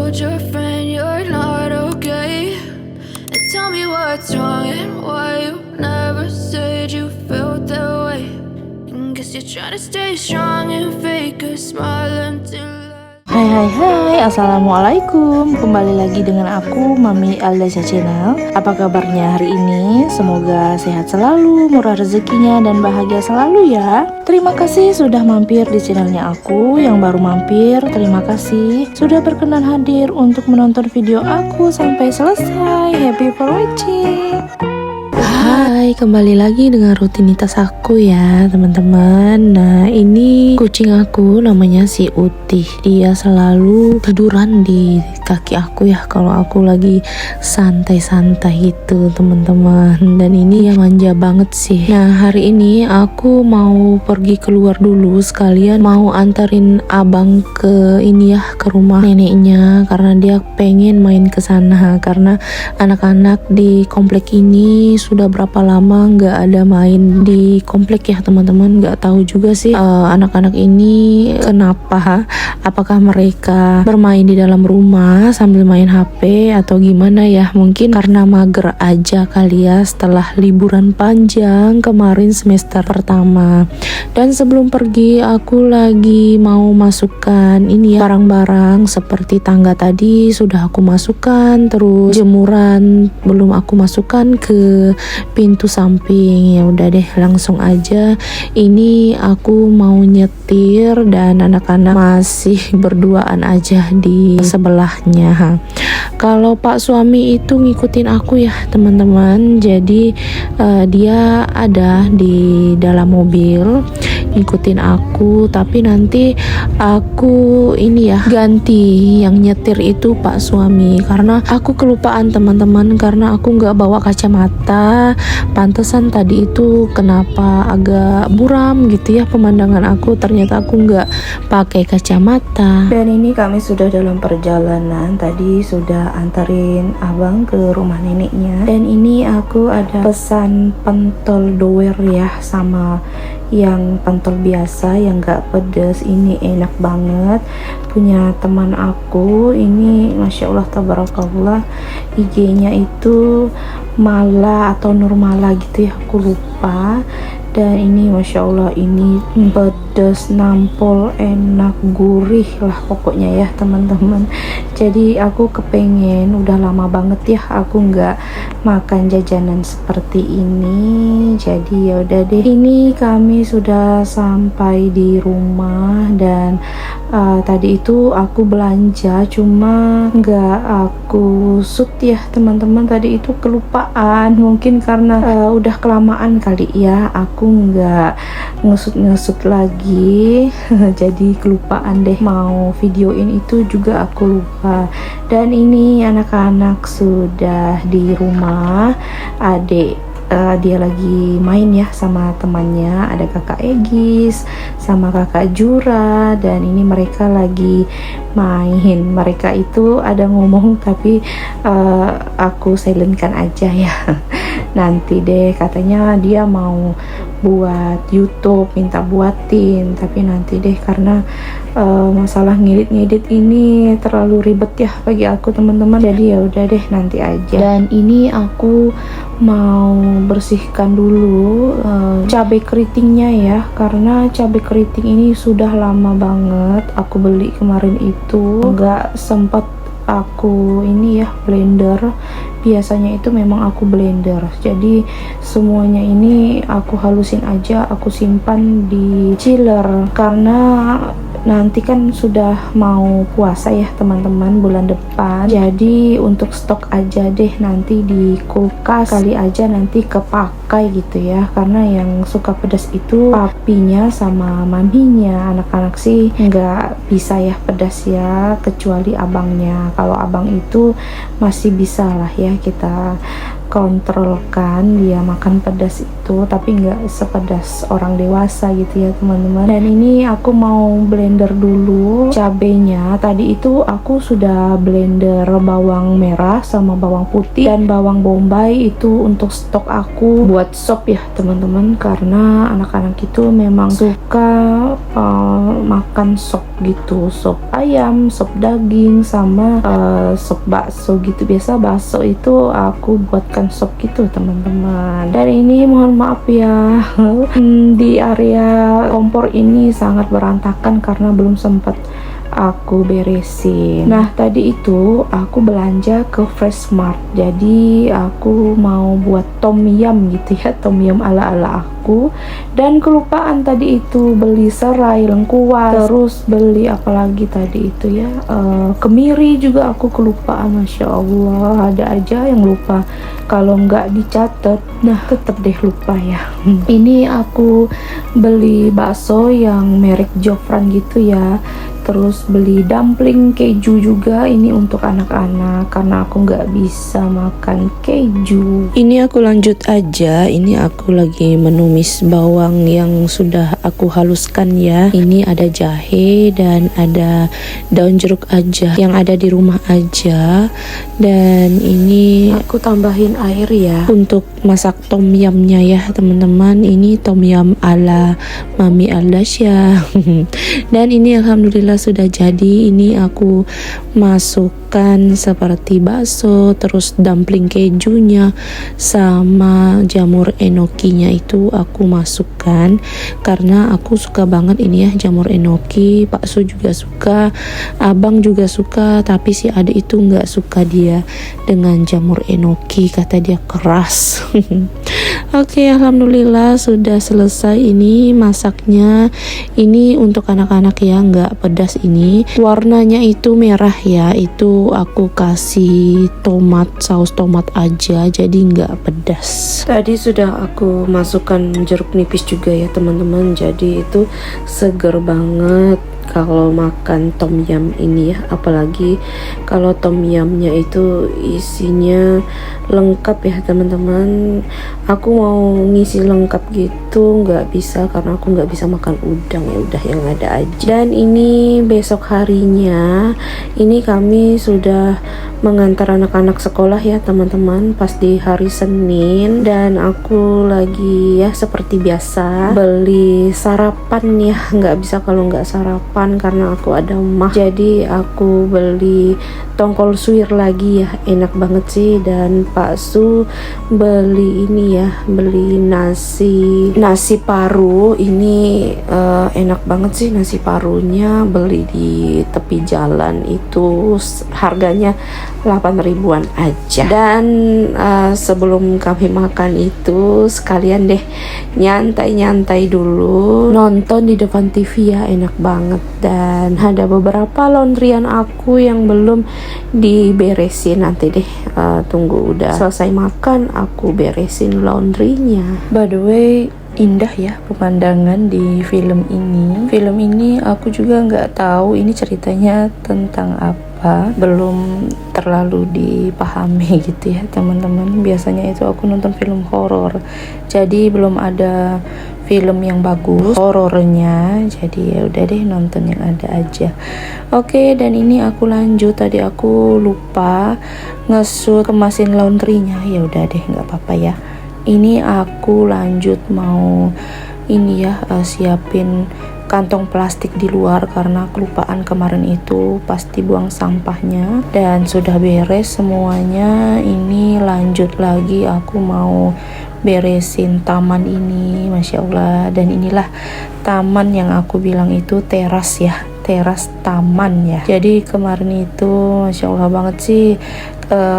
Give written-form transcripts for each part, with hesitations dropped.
told your friend you're not okay. And tell me what's wrong and why you never said you felt that way. And guess you're trying to stay strong and fake a smile until Hai, assalamualaikum. Kembali lagi dengan aku, Mami Aldaza Channel. Apa kabarnya hari ini? Semoga sehat selalu, murah rezekinya, dan bahagia selalu ya. Terima kasih sudah mampir di channelnya aku. Yang baru mampir, terima kasih sudah berkenan hadir untuk menonton video aku sampai selesai. Happy for watching. Hai, kembali lagi dengan rutinitas aku ya teman-teman. Nah, ini kucing aku namanya si Utih. Dia selalu tiduran di kaki aku ya kalau aku lagi santai-santai gitu teman-teman. Dan ini ya manja banget sih. Nah, hari ini aku mau pergi keluar dulu, sekalian mau antarin abang ke ini ya, ke rumah neneknya, karena dia pengen main ke sana. Karena anak-anak di komplek ini sudah berapa lama nggak ada main di komplek ya teman-teman. Nggak tahu juga sih anak-anak ini kenapa, apakah mereka bermain di dalam rumah sambil main HP atau gimana ya. Mungkin karena mager aja kali ya setelah liburan panjang kemarin semester pertama. Dan sebelum pergi aku lagi mau masukkan ini ya, barang-barang seperti tangga tadi sudah aku masukkan, terus jemuran belum aku masukkan ke pintu samping. Ya udah deh, langsung aja. Ini aku mau nyetir dan anak-anak masih berduaan aja di sebelahnya. Kalau Pak suami itu ngikutin aku ya teman-teman. Jadi dia ada di dalam mobil ngikutin aku, tapi nanti aku ini ya ganti yang nyetir itu Pak suami, karena aku kelupaan teman-teman, karena aku nggak bawa kacamata. Pantesan tadi itu kenapa agak buram gitu ya pemandangan aku, ternyata aku nggak pakai kacamata. Dan ini kami sudah dalam perjalanan, tadi sudah antarin abang ke rumah neneknya. Dan ini aku ada pesan pentol doer ya, sama yang pentol biasa yang gak pedes. Ini enak banget, punya teman aku ini, masya Allah tabarakallah, IG-nya itu Mala atau Nurmala gitu ya, aku lupa. Dan ini masya Allah, ini pedas, nampol, enak, gurih lah pokoknya ya teman-teman. Jadi aku kepengen, udah lama banget ya aku nggak makan jajanan seperti ini. Jadi ya udah deh, ini kami sudah sampai di rumah. Dan tadi itu aku belanja, cuma nggak aku shoot ya teman-teman. Tadi itu kelupaan, mungkin karena udah kelamaan kali ya aku nggak ngesut lagi. Jadi kelupaan deh mau videoin itu juga aku lupa. Dan ini anak-anak sudah di rumah. Adik dia lagi main ya sama temannya, ada kakak Egis sama kakak Jura. Dan ini mereka lagi main. Mereka itu ada ngomong tapi aku silentkan aja ya. Nanti deh katanya dia mau buat YouTube, minta buatin, tapi nanti deh, karena masalah ngedit ini terlalu ribet ya bagi aku teman-teman. Jadi ya udah deh, nanti aja. Dan ini aku mau bersihkan dulu cabai keritingnya ya, karena cabai keriting ini sudah lama banget aku beli kemarin itu, nggak sempat aku ini ya blender. Biasanya itu memang aku blender, jadi semuanya ini aku halusin aja, aku simpan di chiller, karena nanti kan sudah mau puasa ya teman-teman bulan depan. Jadi untuk stok aja deh, nanti di kulkas kali aja nanti kepakai gitu ya, karena yang suka pedas itu papinya sama maminya. Anak-anak sih nggak bisa ya pedas ya, kecuali abangnya. Kalau abang itu masih bisa lah ya kita kontrolkan dia makan pedas itu, tapi nggak sepedas orang dewasa gitu ya teman-teman. Dan ini aku mau blender dulu cabenya. Tadi itu aku sudah blender bawang merah sama bawang putih dan bawang bombay itu untuk stok aku buat sop ya teman-teman, karena anak-anak itu memang suka makan sop gitu, sop ayam, sop daging, sama sop bakso gitu. Biasa bakso itu aku buatkan sop gitu teman-teman. Dan ini mohon maaf ya di area kompor ini sangat berantakan karena belum sempat aku beresin. Nah tadi itu aku belanja ke Freshmart, jadi aku mau buat tom yum gitu ya, tom yum ala-ala aku. Dan kelupaan tadi itu beli serai lengkuas, terus beli apalagi tadi itu ya, kemiri juga aku kelupaan. Masya Allah, ada aja yang lupa kalau nggak dicatat. Nah tetap deh lupa ya. Ini aku beli bakso yang merek Jofran gitu ya, terus beli dumpling keju juga, ini untuk anak-anak karena aku nggak bisa makan keju. Ini aku lanjut aja, ini aku lagi menumis bawang yang sudah aku haluskan ya. Ini ada jahe dan ada daun jeruk aja yang ada di rumah aja. Dan ini aku tambahin air ya untuk masak tom yumnya ya teman-teman. Ini tom yum ala Mami Aldasya. Dan ini alhamdulillah sudah jadi. Ini aku masukkan seperti bakso, terus dumpling kejunya sama jamur enokinya itu aku masukkan karena aku suka banget ini ya jamur enoki. Bakso juga suka, abang juga suka, tapi si adik itu nggak suka dia dengan jamur enoki, kata dia keras. Oke, alhamdulillah sudah selesai ini masaknya. Ini untuk anak-anak ya, nggak pedas. Ini warnanya itu merah ya, itu aku kasih tomat, saus tomat aja, jadi nggak pedas. Tadi sudah aku masukkan jeruk nipis juga ya teman-teman, jadi itu seger banget kalau makan tom yum ini ya. Apalagi kalau tom yumnya itu isinya lengkap ya teman-teman. Aku mau ngisi lengkap gitu nggak bisa karena aku nggak bisa makan udang, ya udah yang ada aja. Dan ini besok harinya, ini kami sudah mengantar anak-anak sekolah ya teman-teman, pas di hari Senin. Dan aku lagi ya seperti biasa beli sarapan ya, nggak bisa kalau nggak sarapan karena aku ada mah. Jadi aku beli tongkol suwir lagi ya, enak banget sih. Dan Pak Su beli ini ya, beli nasi paru. Ini enak banget sih nasi parunya, beli di tepi jalan itu harganya 8 ribuan aja. Dan sebelum kami makan itu sekalian deh nyantai-nyantai dulu, nonton di depan TV ya, enak banget. Dan ada beberapa laundryan aku yang belum diberesin, nanti deh tunggu udah selesai makan aku beresin laundrynya. By the way, indah ya pemandangan di film ini. Film ini aku juga nggak tahu ini ceritanya tentang apa, belum terlalu dipahami gitu ya teman-teman. Biasanya itu aku nonton film horor, jadi belum ada film yang bagus horornya, jadi ya udah deh nonton yang ada aja. Oke, dan ini aku lanjut, tadi aku lupa ngesut kemasin laundrynya, ya udah deh nggak apa-apa ya. Ini aku lanjut mau ini ya, siapin kantong plastik di luar karena kelupaan kemarin itu pasti buang sampahnya. Dan sudah beres semuanya, ini lanjut lagi aku mau beresin taman ini, Masya Allah. Dan inilah taman yang aku bilang itu teras ya, teras taman ya. Jadi kemarin itu Masya Allah banget sih,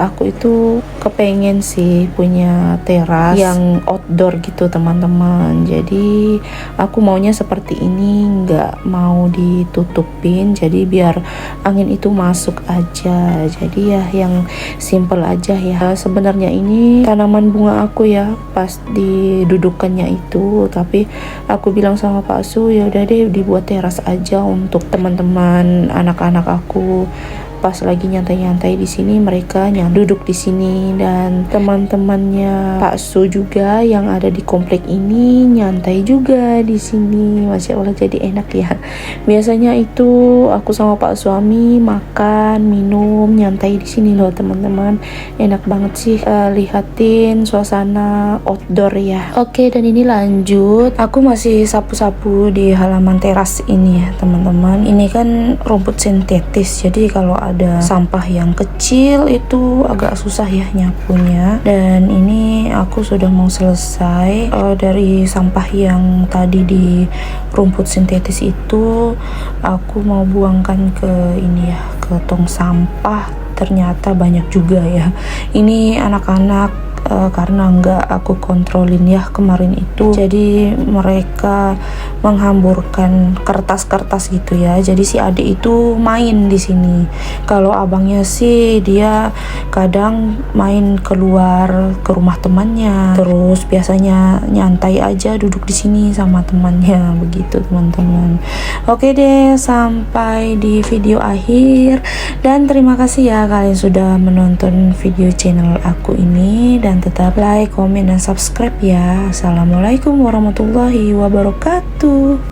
aku itu kepengen sih punya teras yang outdoor gitu teman-teman. Jadi aku maunya seperti ini, nggak mau ditutupin, jadi biar angin itu masuk aja. Jadi ya yang simple aja ya. Sebenarnya ini tanaman bunga aku ya pas didudukannya itu, tapi aku bilang sama Pak Su, ya udah deh dibuat teras aja untuk teman-teman anak-anak aku pas lagi nyantai-nyantai di sini mereka duduk di sini, dan teman-temannya Pak Su juga yang ada di komplek ini nyantai juga di sini. Masya Allah, jadi enak ya. Biasanya itu aku sama Pak suami makan, minum, nyantai di sini loh teman-teman. Enak banget sih lihatin suasana outdoor ya. Oke, dan ini lanjut. Aku masih sapu-sapu di halaman teras ini ya teman-teman. Ini kan rumput sintetis, jadi kalau ada sampah yang kecil itu agak susah ya nyapunya. Dan ini aku sudah mau selesai dari sampah yang tadi di rumput sintetis itu. Aku mau buangkan ke ini ya, ke tong sampah. Ternyata banyak juga ya. Ini anak-anak karena nggak aku kontrolin ya kemarin itu, jadi mereka menghamburkan kertas-kertas gitu ya. Jadi si adik itu main di sini. Kalau abangnya sih dia kadang main keluar ke rumah temannya, terus biasanya nyantai aja duduk di sini sama temannya begitu teman-teman. Oke deh, sampai di video akhir, dan terima kasih ya kalian sudah menonton video channel aku ini, dan tetap like, komen, dan subscribe ya. Assalamualaikum warahmatullahi wabarakatuh.